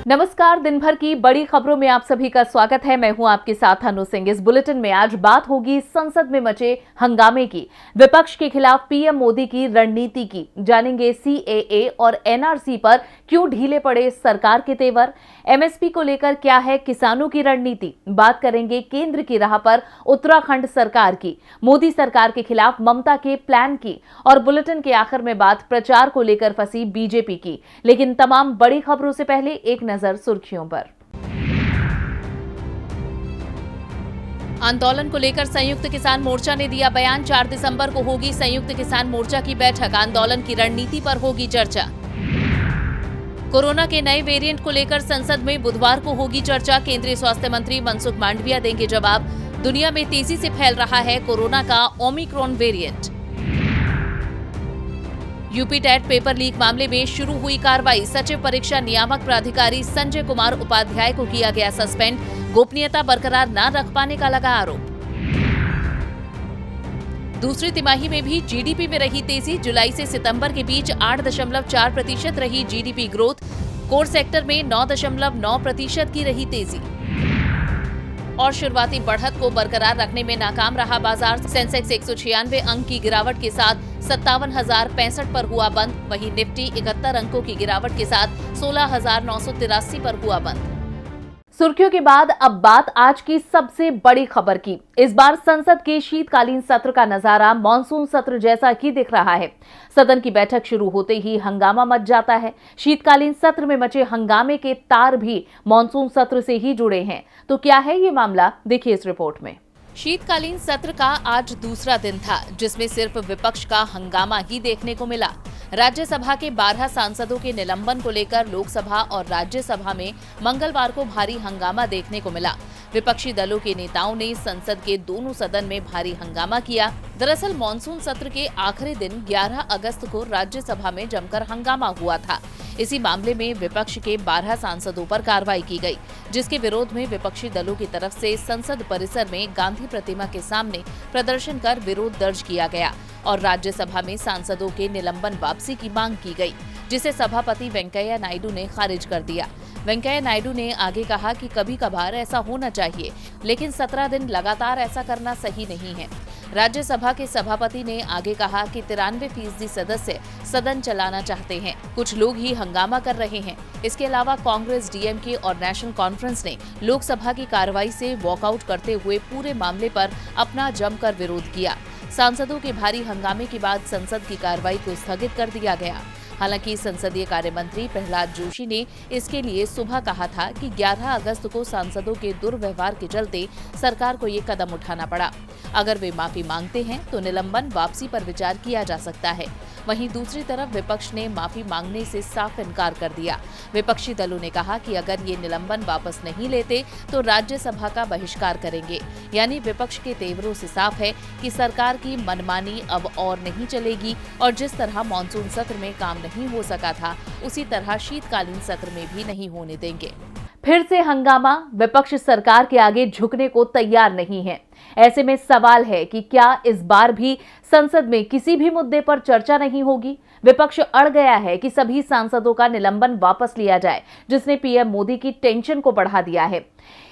नमस्कार, दिन भर की बड़ी खबरों में आप सभी का स्वागत है। मैं हूं आपके साथ अनु सिंह। इस बुलेटिन में आज बात होगी संसद में मचे हंगामे की, विपक्ष के खिलाफ पीएम मोदी की रणनीति की, जानेंगे सीएए और एनआरसी पर क्यों ढीले पड़े सरकार के तेवर, एमएसपी को लेकर क्या है किसानों की रणनीति, बात करेंगे केंद्र की राह पर उत्तराखंड सरकार की, मोदी सरकार के खिलाफ ममता के प्लान की, और बुलेटिन के आखिर में बात प्रचार को लेकर फंसी बीजेपी की। लेकिन तमाम बड़ी खबरों से पहले एक नजर सुर्खियों पर। आंदोलन को लेकर संयुक्त किसान मोर्चा ने दिया बयान। 4 दिसंबर को होगी संयुक्त किसान मोर्चा की बैठक, आंदोलन की रणनीति पर होगी चर्चा। कोरोना के नए वेरिएंट को लेकर संसद में बुधवार को होगी चर्चा, केंद्रीय स्वास्थ्य मंत्री मनसुख मांडविया देंगे जवाब। दुनिया में तेजी से फैल रहा है कोरोना का omicron variant. UP TET paper leak मामले में शुरू हुई कार्रवाई, सचिव परीक्षा नियामक प्राधिकारी संजय कुमार उपाध्याय को किया गया सस्पेंड, गोपनीयता बरकरार न रख पाने का लगा आरोप। दूसरी तिमाही में भी जीडीपी में रही तेजी, जुलाई से सितंबर के बीच 8.4% रही जीडीपी ग्रोथ, कोर सेक्टर में 9.9% की रही तेजी। और शुरुआती बढ़त को बरकरार रखने में नाकाम रहा बाजार, सेंसेक्स 196 अंक की गिरावट के साथ 57,065 पर हुआ बंद, वहीं निफ्टी 71 अंकों की गिरावट के साथ 16,983 पर हुआ बंद। सुर्खियों के बाद अब बात आज की सबसे बड़ी खबर की। इस बार संसद के शीतकालीन सत्र का नजारा मॉनसून सत्र जैसा ही दिख रहा है। सदन की बैठक शुरू होते ही हंगामा मच जाता है। शीतकालीन सत्र में मचे हंगामे के तार भी मॉनसून सत्र से ही जुड़े हैं। तो क्या है ये मामला, देखिए इस रिपोर्ट में। शीतकालीन सत्र का आज दूसरा दिन था, जिसमें सिर्फ विपक्ष का हंगामा ही देखने को मिला। राज्यसभा के 12 सांसदों के निलंबन को लेकर लोकसभा और राज्यसभा में मंगलवार को भारी हंगामा देखने को मिला। विपक्षी दलों के नेताओं ने संसद के दोनों सदन में भारी हंगामा किया। दरअसल मॉनसून सत्र के आखिरी दिन 11 अगस्त को राज्यसभा में जमकर हंगामा हुआ था। इसी मामले में विपक्ष के 12 सांसदों पर कार्रवाई की गई, जिसके विरोध में विपक्षी दलों की तरफ से संसद परिसर में गांधी प्रतिमा के सामने प्रदर्शन कर विरोध दर्ज किया गया और राज्यसभा में सांसदों के निलंबन वापसी की मांग की गई, जिसे सभापति वेंकैया नायडू ने खारिज कर दिया। वेंकैया नायडू ने आगे कहा कि कभी कभार ऐसा होना चाहिए, लेकिन 17 दिन लगातार ऐसा करना सही नहीं है। राज्यसभा के सभापति ने आगे कहा कि 93% सदस्य सदन चलाना चाहते हैं, कुछ लोग ही हंगामा कर रहे हैं। इसके अलावा कांग्रेस, डीएमके और नेशनल कॉन्फ्रेंस ने लोकसभा की कार्रवाई से वॉकआउट करते हुए पूरे मामले पर अपना जमकर विरोध किया। सांसदों के भारी हंगामे के बाद संसद की कार्रवाई को स्थगित कर दिया गया। हालांकि संसदीय कार्य मंत्री प्रहलाद जोशी ने इसके लिए सुबह कहा था कि 11 अगस्त को सांसदों के दुर्व्यवहार के चलते सरकार को ये कदम उठाना पड़ा। अगर वे माफी मांगते हैं तो निलंबन वापसी पर विचार किया जा सकता है। वहीं दूसरी तरफ विपक्ष ने माफी मांगने से साफ इनकार कर दिया। विपक्षी दलों ने कहा कि अगर ये निलंबन वापस नहीं लेते तो राज्यसभा का बहिष्कार करेंगे। यानी विपक्ष के तेवरों से साफ है कि सरकार की मनमानी अब और नहीं चलेगी और जिस तरह मॉनसून सत्र में काम नहीं हो सका था, उसी तरह शीतकालीन सत्र में भी नहीं होने देंगे। फिर से हंगामा, विपक्ष सरकार के आगे झुकने को तैयार नहीं है। ऐसे में सवाल है कि क्या इस बार भी संसद में किसी भी मुद्दे पर चर्चा नहीं होगी। विपक्ष अड़ गया है कि सभी सांसदों का निलंबन वापस लिया जाए, जिसने पीएम मोदी की टेंशन को बढ़ा दिया है।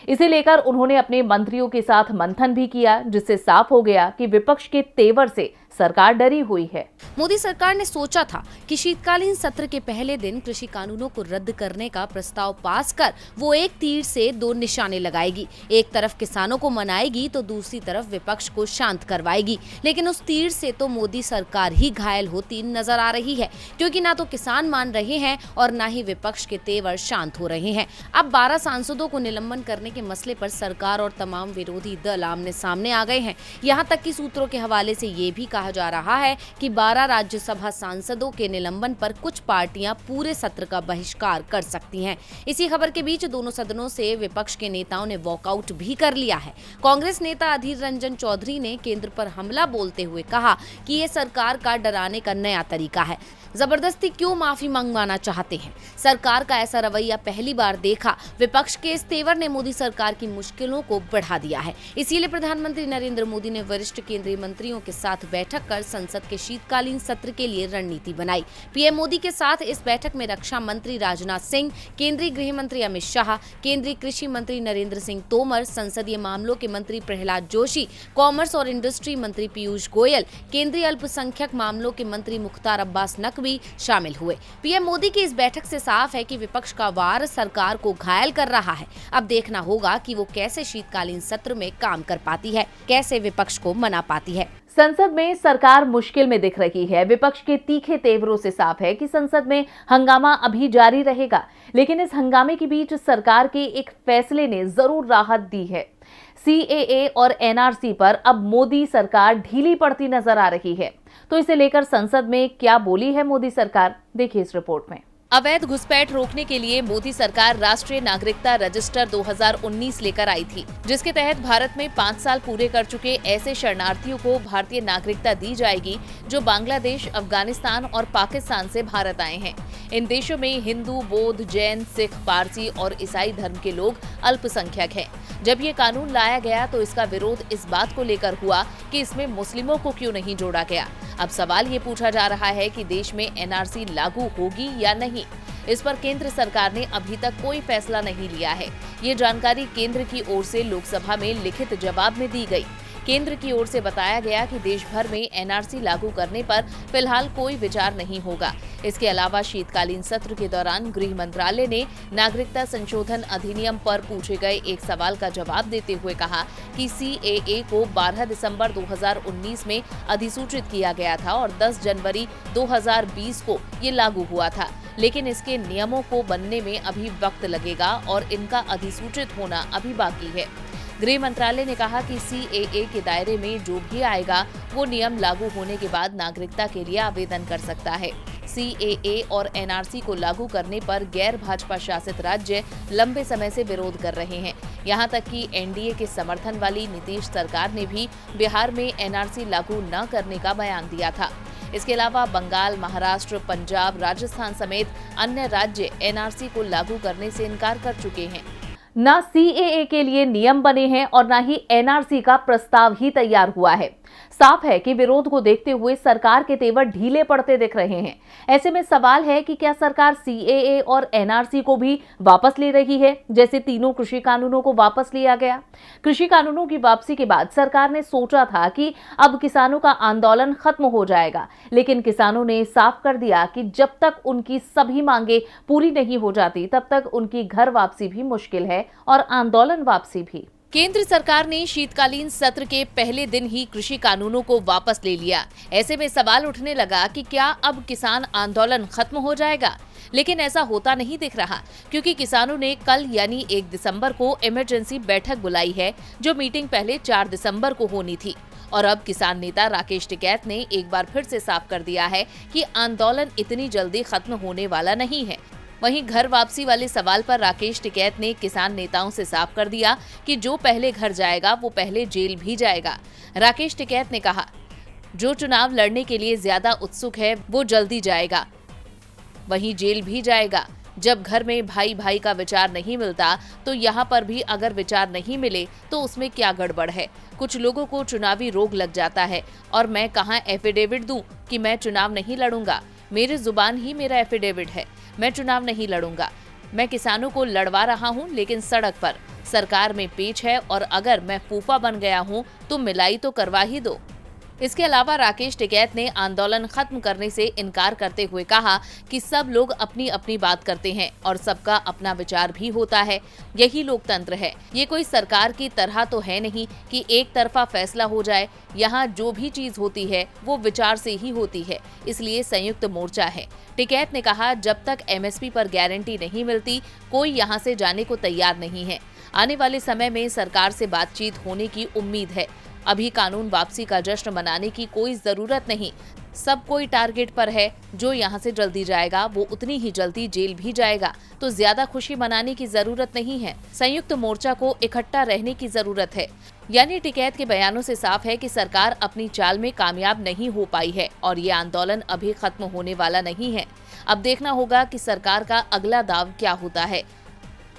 इसे लेकर उन्होंने अपने मंत्रियों के साथ मंथन भी किया, जिससे साफ हो गया कि विपक्ष के तेवर से सरकार डरी हुई है। मोदी सरकार ने सोचा था कि शीतकालीन सत्र के पहले दिन कृषि कानूनों को रद्द करने का प्रस्ताव पास कर वो एक तीर से 2 निशाने लगाएगी। एक तरफ किसानों को मनाएगी तो दूसरी तरफ विपक्ष को शांत करवाएगी। लेकिन उस तीर से तो मोदी सरकार ही घायल होती नजर आ रही है, क्योंकि ना तो किसान मान रहे हैं और ना ही विपक्ष के तेवर शांत हो रहे हैं। अब 12 सांसदों को निलंबन करने के मसले पर सरकार और तमाम विरोधी दल आमने सामने आ गए हैं। यहाँ तक कि सूत्रों के हवाले से ये भी कहा जा रहा है कि 12 राज्यसभा सांसदों के निलंबन पर कुछ पार्टियां पूरे सत्र का बहिष्कार कर सकती हैं। इसी खबर के बीच दोनों सदनों से विपक्ष के नेताओं ने वॉकआउट भी कर लिया है। कांग्रेस नेता नेता अधीर रंजन चौधरी ने केंद्र पर हमला बोलते हुए कहा कि ये सरकार का डराने का नया तरीका है। जबरदस्ती क्यों माफी मंगवाना चाहते हैं? सरकार का ऐसा रवैया पहली बार देखा। विपक्ष के इस तेवर ने मोदी सरकार की मुश्किलों को बढ़ा दिया है। इसीलिए प्रधानमंत्री नरेंद्र मोदी ने वरिष्ठ केंद्रीय मंत्रियों के साथ बैठक कर संसद के शीतकालीन सत्र के लिए रणनीति बनाई। पीएम मोदी के साथ इस बैठक में रक्षा मंत्री राजनाथ सिंह, केंद्रीय गृह मंत्री अमित शाह, केंद्रीय कृषि मंत्री नरेंद्र सिंह तोमर, संसदीय मामलों के मंत्री प्रहलाद जोशी, कॉमर्स और इंडस्ट्री मंत्री पीयूष गोयल, केंद्रीय अल्पसंख्यक मामलों के मंत्री मुख्तार अब्बास नकवी शामिल हुए। पीएम मोदी की इस बैठक से साफ है कि विपक्ष का वार सरकार को घायल कर रहा है। अब देखना होगा कि वो कैसे शीतकालीन सत्र में काम कर पाती है, कैसे विपक्ष को मना पाती है। संसद में सरकार मुश्किल में दिख रही है। विपक्ष के तीखे तेवरों से साफ है कि संसद में हंगामा अभी जारी रहेगा, लेकिन इस हंगामे के बीच सरकार के एक फैसले ने जरूर राहत दी है। सीएए और एनआरसी पर अब मोदी सरकार ढीली पड़ती नजर आ रही है। तो इसे लेकर संसद में क्या बोली है मोदी सरकार, देखिए इस रिपोर्ट में। अवैध घुसपैठ रोकने के लिए मोदी सरकार राष्ट्रीय नागरिकता रजिस्टर 2019 लेकर आई थी, जिसके तहत भारत में 5 साल पूरे कर चुके ऐसे शरणार्थियों को भारतीय नागरिकता दी जाएगी जो बांग्लादेश, अफगानिस्तान और पाकिस्तान से भारत आए हैं। इन देशों में हिंदू, बौद्ध, जैन, सिख, पारसी और ईसाई धर्म के लोग अल्पसंख्यक हैं। जब ये कानून लाया गया तो इसका विरोध इस बात को लेकर हुआ कि इसमें मुस्लिमों को क्यों नहीं जोड़ा गया। अब सवाल ये पूछा जा रहा है कि देश में एनआरसी लागू होगी या नहीं। इस पर केंद्र सरकार ने अभी तक कोई फैसला नहीं लिया है। ये जानकारी केंद्र की ओर से लोकसभा में लिखित जवाब में दी गई। केंद्र की ओर से बताया गया कि देश भर में एनआरसी लागू करने पर फिलहाल कोई विचार नहीं होगा। इसके अलावा शीतकालीन सत्र के दौरान गृह मंत्रालय ने नागरिकता संशोधन अधिनियम पर पूछे गए एक सवाल का जवाब देते हुए कहा कि सीएए को 12 दिसंबर 2019 में अधिसूचित किया गया था और 10 जनवरी 2020 को ये लागू हुआ था, लेकिन इसके नियमों को बनने में अभी वक्त लगेगा और इनका अधिसूचित होना अभी बाकी है। गृह मंत्रालय ने कहा कि सीएए के दायरे में जो भी आएगा वो नियम लागू होने के बाद नागरिकता के लिए आवेदन कर सकता है। सीएए और एनआरसी को लागू करने पर गैर भाजपा शासित राज्य लंबे समय से विरोध कर रहे हैं। यहां तक कि एनडीए के समर्थन वाली नीतीश सरकार ने भी बिहार में एनआरसी लागू न करने का बयान दिया था। इसके अलावा बंगाल, महाराष्ट्र, पंजाब, राजस्थान समेत अन्य राज्य एनआरसी को लागू करने से इनकार कर चुके हैं। न सीएए के लिए नियम बने हैं और न ही एनआरसी का प्रस्ताव ही तैयार हुआ है। साफ है कि विरोध को देखते हुए सरकार के तेवर ढीले पड़ते दिख रहे हैं। ऐसे में सवाल है कि क्या सरकार सीएए और एनआरसी को भी वापस ले रही है, जैसे तीनों कृषि कानूनों को वापस लिया गया। कृषि कानूनों की वापसी के बाद सरकार ने सोचा था कि अब किसानों का आंदोलन खत्म हो जाएगा, लेकिन किसानों ने साफ कर दिया कि जब तक उनकी सभी मांगे पूरी नहीं हो जाती तब तक उनकी घर वापसी भी मुश्किल है और आंदोलन वापसी भी। केंद्र सरकार ने शीतकालीन सत्र के पहले दिन ही कृषि कानूनों को वापस ले लिया। ऐसे में सवाल उठने लगा कि क्या अब किसान आंदोलन खत्म हो जाएगा, लेकिन ऐसा होता नहीं दिख रहा, क्योंकि किसानों ने कल यानी 1 दिसंबर को इमरजेंसी बैठक बुलाई है, जो मीटिंग पहले 4 दिसंबर को होनी थी। और अब किसान नेता राकेश टिकैत ने एक बार फिर से साफ कर दिया है कि आंदोलन इतनी जल्दी खत्म होने वाला नहीं है। वहीं घर वापसी वाले सवाल पर राकेश टिकैत ने किसान नेताओं से साफ कर दिया कि जो पहले घर जाएगा वो पहले जेल भी जाएगा। राकेश टिकैत ने कहा, जो चुनाव लड़ने के लिए ज्यादा उत्सुक है वो जल्दी जाएगा, वहीं जेल भी जाएगा। जब घर में भाई भाई का विचार नहीं मिलता तो यहाँ पर भी अगर विचार नहीं मिले तो उसमें क्या गड़बड़ है। कुछ लोगों को चुनावी रोग लग जाता है और मैं कहाँ एफिडेविट दूं कि मैं चुनाव नहीं लड़ूंगा। मेरी जुबान ही मेरा एफिडेविट है। मैं चुनाव नहीं लड़ूंगा। मैं किसानों को लड़वा रहा हूं, लेकिन सड़क पर। सरकार में पेच है और अगर मैं फूफा बन गया हूं तो मिलाई तो करवा ही दो। इसके अलावा राकेश टिकैत ने आंदोलन खत्म करने से इनकार करते हुए कहा कि सब लोग अपनी अपनी बात करते हैं और सबका अपना विचार भी होता है। यही लोकतंत्र है। ये कोई सरकार की तरह तो है नहीं कि एक तरफा फैसला हो जाए। यहाँ जो भी चीज होती है वो विचार से ही होती है, इसलिए संयुक्त मोर्चा है। टिकैत ने कहा, जब तक एमएसपी पर गारंटी नहीं मिलती कोई यहाँ से जाने को तैयार नहीं है। आने वाले समय में सरकार से बातचीत होने की उम्मीद है। अभी कानून वापसी का जश्न मनाने की कोई जरूरत नहीं। सब कोई टारगेट पर है। जो यहाँ से जल्दी जाएगा वो उतनी ही जल्दी जेल भी जाएगा, तो ज्यादा खुशी मनाने की जरूरत नहीं है। संयुक्त मोर्चा को इकट्ठा रहने की जरूरत है। यानी टिकैत के बयानों से साफ है कि सरकार अपनी चाल में कामयाब नहीं हो पाई है और ये आंदोलन अभी खत्म होने वाला नहीं है। अब देखना होगा कि सरकार का अगला दाव क्या होता है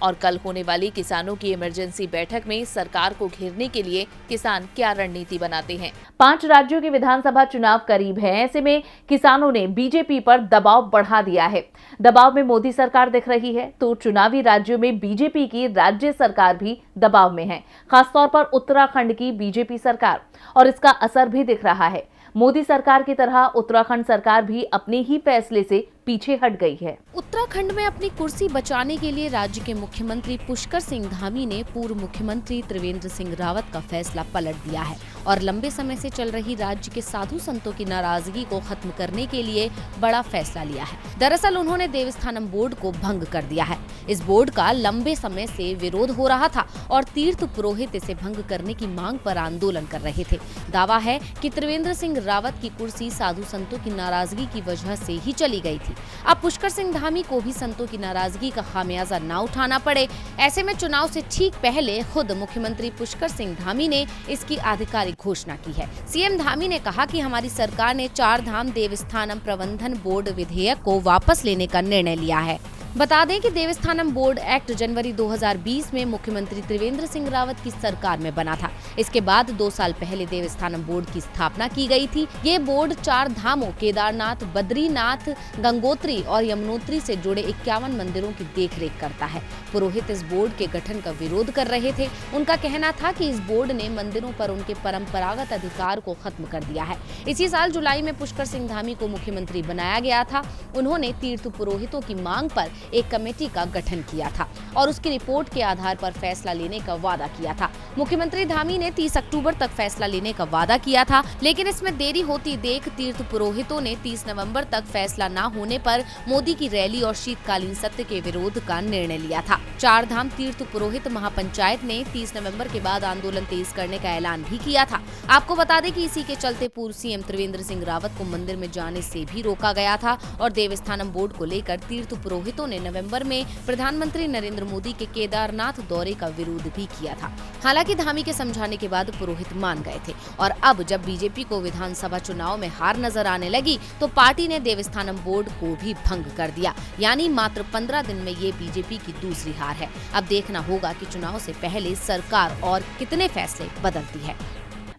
और कल होने वाली किसानों की इमरजेंसी बैठक में सरकार को घेरने के लिए किसान क्या रणनीति बनाते हैं। 5 राज्यों के विधानसभा चुनाव करीब हैं, ऐसे में किसानों ने बीजेपी पर दबाव बढ़ा दिया है। दबाव में मोदी सरकार दिख रही है तो चुनावी राज्यों में बीजेपी की राज्य सरकार भी दबाव में है, खासतौर पर उत्तराखंड की बीजेपी सरकार, और इसका असर भी दिख रहा है। मोदी सरकार की तरह उत्तराखंड सरकार भी अपने ही फैसले से पीछे हट गई है। उत्तराखंड में अपनी कुर्सी बचाने के लिए राज्य के मुख्यमंत्री पुष्कर सिंह धामी ने पूर्व मुख्यमंत्री त्रिवेंद्र सिंह रावत का फैसला पलट दिया है और लंबे समय से चल रही राज्य के साधु संतों की नाराजगी को खत्म करने के लिए बड़ा फैसला लिया है। दरअसल उन्होंने देवस्थानम बोर्ड को भंग कर दिया है। इस बोर्ड का लंबे समय से विरोध हो रहा था और तीर्थ पुरोहित इसे भंग करने की मांग पर आंदोलन कर रहे थे। दावा है कि त्रिवेंद्र सिंह रावत की कुर्सी साधु संतों की नाराजगी की वजह से ही चली गई थी। अब पुष्कर सिंह धामी को भी संतों की नाराजगी का खामियाजा न उठाना पड़े, ऐसे में चुनाव से ठीक पहले खुद मुख्यमंत्री पुष्कर सिंह धामी ने इसकी आधिकारिक घोषणा की है। सीएम धामी ने कहा कि हमारी सरकार ने 4 धाम देवस्थानम प्रबंधन बोर्ड विधेयक को वापस लेने का निर्णय लिया है। बता दें कि देवस्थानम बोर्ड एक्ट जनवरी 2020 में मुख्यमंत्री त्रिवेंद्र सिंह रावत की सरकार में बना था। इसके बाद 2 साल पहले देवस्थानम बोर्ड की स्थापना की गई थी। ये बोर्ड 4 धामों केदारनाथ, बद्रीनाथ, गंगोत्री और यमुनोत्री से जुड़े 51 मंदिरों की देखरेख करता है। पुरोहित इस बोर्ड के गठन का विरोध कर रहे थे। उनका कहना था कि इस बोर्ड ने मंदिरों पर उनके परंपरागत अधिकार को खत्म कर दिया है। इसी साल जुलाई में पुष्कर सिंह धामी को मुख्यमंत्री बनाया गया था। उन्होंने तीर्थ पुरोहितों की मांग पर एक कमेटी का गठन किया था और उसकी रिपोर्ट के आधार पर फैसला लेने का वादा किया था। मुख्यमंत्री धामी ने 30 अक्टूबर तक फैसला लेने का वादा किया था, लेकिन इसमें देरी होती देख तीर्थ पुरोहितों ने 30 नवंबर तक फैसला न होने पर मोदी की रैली और शीतकालीन सत्र के विरोध का निर्णय लिया था। 4 धाम तीर्थ पुरोहित महापंचायत ने 30 नवंबर के बाद आंदोलन तेज करने का ऐलान भी किया था। आपको बता दें कि इसी के चलते पूर्व सीएम त्रिवेंद्र सिंह रावत को मंदिर में जाने से भी रोका गया था और देवस्थानम बोर्ड को लेकर तीर्थ पुरोहितों ने नवंबर में प्रधानमंत्री नरेंद्र मोदी के केदारनाथ दौरे का विरोध भी किया था। हालांकि धामी के समझाने के बाद पुरोहित मान गए थे और अब जब बीजेपी को विधानसभा चुनाव में हार नजर आने लगी तो पार्टी ने देवस्थानम बोर्ड को भी भंग कर दिया। यानी मात्र 15 दिन में ये बीजेपी की दूसरी हार है। अब देखना होगा कि चुनाव से पहले सरकार और कितने फैसले बदलती है।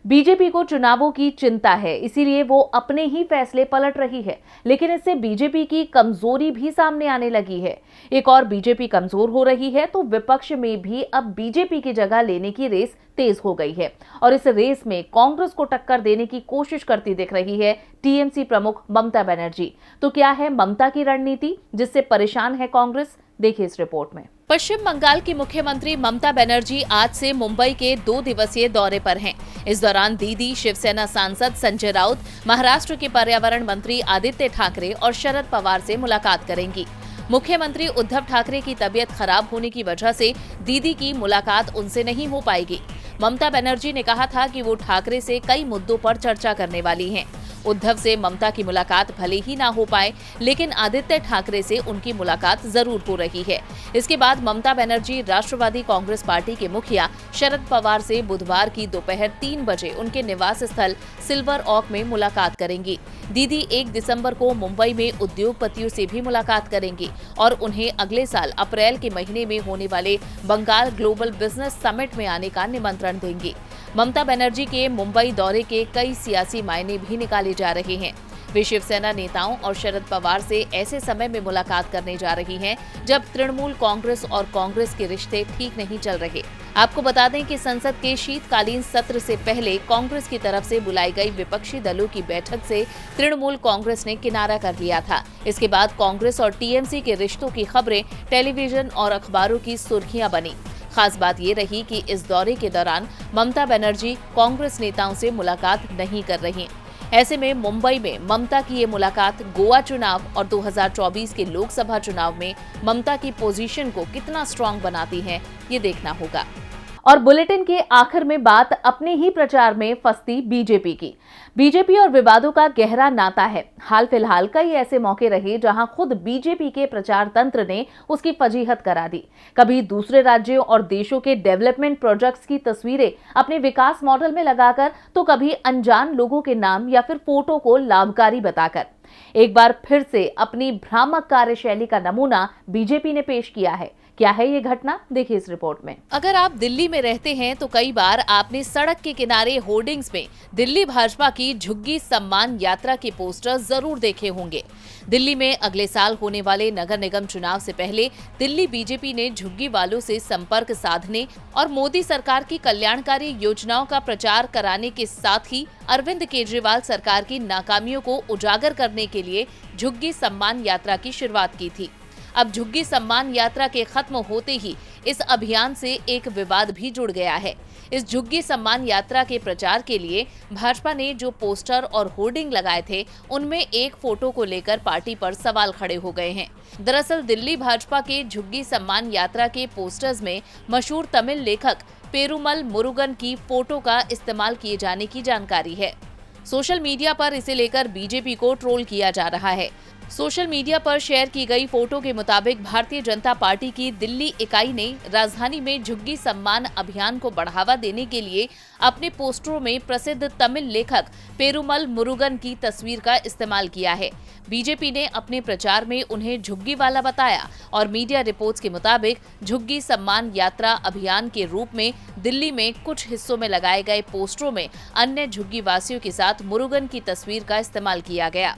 बीजेपी को चुनावों की चिंता है, इसीलिए वो अपने ही फैसले पलट रही है, लेकिन इससे बीजेपी की कमजोरी भी सामने आने लगी है। एक और बीजेपी कमजोर हो रही है तो विपक्ष में भी अब बीजेपी की जगह लेने की रेस तेज हो गई है और इस रेस में कांग्रेस को टक्कर देने की कोशिश करती दिख रही है टीएमसी प्रमुख ममता बनर्जी। तो क्या है ममता की रणनीति जिससे परेशान है कांग्रेस? देखिए इस रिपोर्ट में। पश्चिम बंगाल की मुख्यमंत्री ममता बनर्जी आज से मुंबई के 2 दिवसीय दौरे पर हैं। इस दौरान दीदी, शिवसेना सांसद संजय राउत, महाराष्ट्र के पर्यावरण मंत्री आदित्य ठाकरे और शरद पवार से मुलाकात करेंगी। मुख्यमंत्री उद्धव ठाकरे की तबीयत खराब होने की वजह से दीदी की मुलाकात उनसे नहीं हो पाएगी। ममता बनर्जी ने कहा था कि वो ठाकरे से कई मुद्दों पर चर्चा करने वाली हैं। उद्धव से ममता की मुलाकात भले ही ना हो पाए, लेकिन आदित्य ठाकरे से उनकी मुलाकात जरूर हो रही है। इसके बाद ममता बनर्जी राष्ट्रवादी कांग्रेस पार्टी के मुखिया शरद पवार से बुधवार की दोपहर 3 बजे उनके निवास स्थल सिल्वर ऑक में मुलाकात करेंगी। दीदी 1 दिसंबर को मुंबई में उद्योगपतियों से भी मुलाकात करेंगी और उन्हें अगले साल अप्रैल के महीने में होने वाले बंगाल ग्लोबल बिजनेस समिट में आने का निमंत्रण देंगी। ममता बनर्जी के मुंबई दौरे के कई सियासी मायने भी निकाले जा रहे हैं। वे शिवसेना नेताओं और शरद पवार से ऐसे समय में मुलाकात करने जा रही हैं जब तृणमूल कांग्रेस और कांग्रेस के रिश्ते ठीक नहीं चल रहे। आपको बता दें कि संसद के शीतकालीन सत्र से पहले कांग्रेस की तरफ से बुलाई गई विपक्षी दलों की बैठक से तृणमूल कांग्रेस ने किनारा कर लिया था। इसके बाद कांग्रेस और टीएमसी के रिश्तों की खबरें टेलीविजन और अखबारों की सुर्खियां बनी। खास बात ये रही कि इस दौरे के दौरान ममता बनर्जी कांग्रेस नेताओं से मुलाकात नहीं कर रही। ऐसे में मुंबई में ममता की ये मुलाकात गोवा चुनाव और 2024 के लोकसभा चुनाव में ममता की पोजीशन को कितना स्ट्रांग बनाती है, ये देखना होगा। और बुलेटिन के आखिर में बात अपने ही प्रचार में फंसती बीजेपी की। बीजेपी और विवादों का गहरा नाता है। हाल फिलहाल कई ऐसे मौके रहे जहां खुद बीजेपी के प्रचार तंत्र ने उसकी फजीहत करा दी। कभी दूसरे राज्यों और देशों के डेवलपमेंट प्रोजेक्ट्स की तस्वीरें अपने विकास मॉडल में लगाकर, तो कभी अनजान लोगों के नाम या फिर फोटो को लाभकारी बताकर। एक बार फिर से अपनी भ्रामक कार्यशैली का नमूना बीजेपी ने पेश किया है। क्या है ये घटना, देखिए इस रिपोर्ट में। अगर आप दिल्ली में रहते हैं तो कई बार आपने सड़क के किनारे होर्डिंग्स में दिल्ली भाजपा की झुग्गी सम्मान यात्रा के पोस्टर जरूर देखे होंगे। दिल्ली में अगले साल होने वाले नगर निगम चुनाव से पहले दिल्ली बीजेपी ने झुग्गी वालों से संपर्क साधने और मोदी सरकार की कल्याणकारी योजनाओं का प्रचार कराने के साथ ही अरविंद केजरीवाल सरकार की नाकामियों को उजागर करने के लिए झुग्गी सम्मान यात्रा की शुरुआत की थी। अब झुग्गी सम्मान यात्रा के खत्म होते ही इस अभियान से एक विवाद भी जुड़ गया है। इस झुग्गी सम्मान यात्रा के प्रचार के लिए भाजपा ने जो पोस्टर और होर्डिंग लगाए थे, उनमें एक फोटो को लेकर पार्टी पर सवाल खड़े हो गए हैं। दरअसल दिल्ली भाजपा के झुग्गी सम्मान यात्रा के पोस्टर्स में मशहूर तमिल लेखक पेरुमल मुरुगन की फोटो का इस्तेमाल किए जाने की जानकारी है। सोशल मीडिया पर इसे लेकर बीजेपी को ट्रोल किया जा रहा है। सोशल मीडिया पर शेयर की गई फोटो के मुताबिक भारतीय जनता पार्टी की दिल्ली इकाई ने राजधानी में झुग्गी सम्मान अभियान को बढ़ावा देने के लिए अपने पोस्टरों में प्रसिद्ध तमिल लेखक पेरुमल मुरुगन की तस्वीर का इस्तेमाल किया है। बीजेपी ने अपने प्रचार में उन्हें झुग्गी वाला बताया और मीडिया रिपोर्ट्स के मुताबिक झुग्गी सम्मान यात्रा अभियान के रूप में दिल्ली में कुछ हिस्सों में लगाए गए पोस्टरों में अन्य झुग्गी वासियों के साथ मुरुगन की तस्वीर का इस्तेमाल किया गया।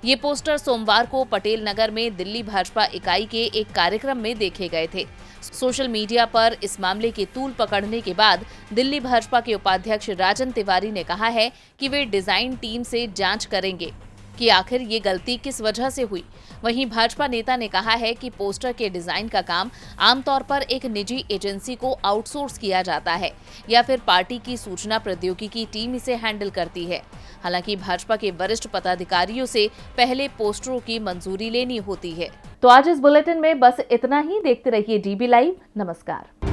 ये पोस्टर सोमवार को पटेल नगर में दिल्ली भाजपा इकाई के एक कार्यक्रम में देखे गए थे। सोशल मीडिया पर इस मामले की तूल पकड़ने के बाद दिल्ली भाजपा के उपाध्यक्ष राजन तिवारी ने कहा है कि वे डिजाइन टीम से जांच करेंगे कि आखिर ये गलती किस वजह से हुई। वहीं भाजपा नेता ने कहा है कि पोस्टर के डिजाइन का काम आमतौर पर एक निजी एजेंसी को आउटसोर्स किया जाता है या फिर पार्टी की सूचना प्रौद्योगिकी टीम इसे हैंडल करती है। हालांकि भाजपा के वरिष्ठ पदाधिकारियों से पहले पोस्टरों की मंजूरी लेनी होती है। तो आज इस बुलेटिन में बस इतना ही। देखते रहिए डीबी लाइव। नमस्कार।